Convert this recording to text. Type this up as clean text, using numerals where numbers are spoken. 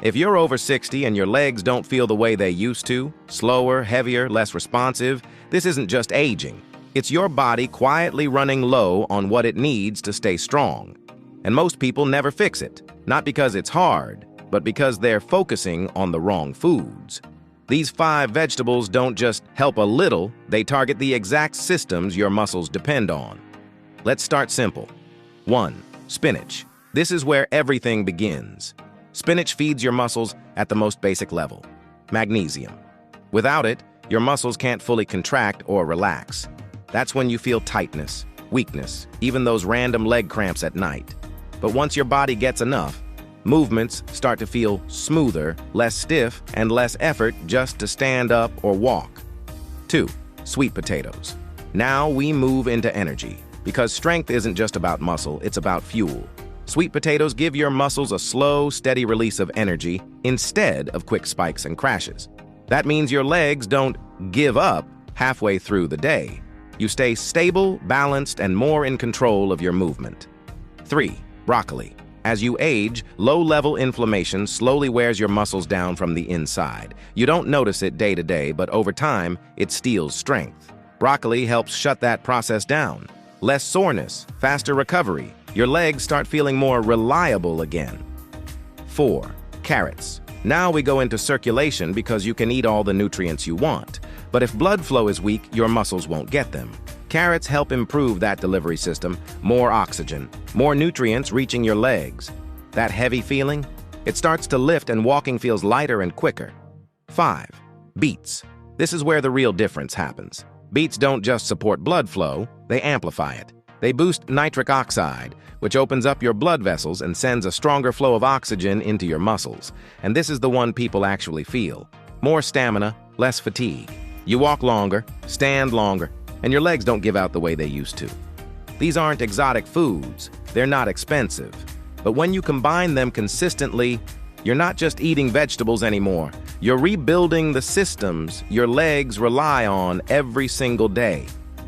If you're over 60 and your legs don't feel the way they used to, slower, heavier, less responsive, this isn't just aging. It's your body quietly running low on what it needs to stay strong. And most people never fix it, not because it's hard, but because they're focusing on the wrong foods. These 5 vegetables don't just help a little, they target the exact systems your muscles depend on. Let's start simple. 1. Spinach. This is where everything begins. Spinach feeds your muscles at the most basic level. Magnesium. Without it, your muscles can't fully contract or relax. That's when you feel tightness, weakness, even those random leg cramps at night. But once your body gets enough, movements start to feel smoother, less stiff, and less effort just to stand up or walk. 2. Sweet potatoes. Now we move into energy, because strength isn't just about muscle, it's about fuel. Sweet potatoes give your muscles a slow, steady release of energy instead of quick spikes and crashes. That means your legs don't give up halfway through the day. You stay stable, balanced, and more in control of your movement. 3. Broccoli. As you age, low-level inflammation slowly wears your muscles down from the inside. You don't notice it day to day, but over time, it steals strength. Broccoli helps shut that process down. Less soreness, faster recovery. Your legs start feeling more reliable again. 4. Carrots. Now we go into circulation because you can eat all the nutrients you want. But if blood flow is weak, your muscles won't get them. Carrots help improve that delivery system, more oxygen, more nutrients reaching your legs. That heavy feeling? It starts to lift and walking feels lighter and quicker. 5. Beets. This is where the real difference happens. Beets don't just support blood flow, they amplify it. They boost nitric oxide, which opens up your blood vessels and sends a stronger flow of oxygen into your muscles. And this is the one people actually feel. More stamina, less fatigue. You walk longer, stand longer, and your legs don't give out the way they used to. These aren't exotic foods, they're not expensive. But when you combine them consistently, you're not just eating vegetables anymore. You're rebuilding the systems your legs rely on every single day.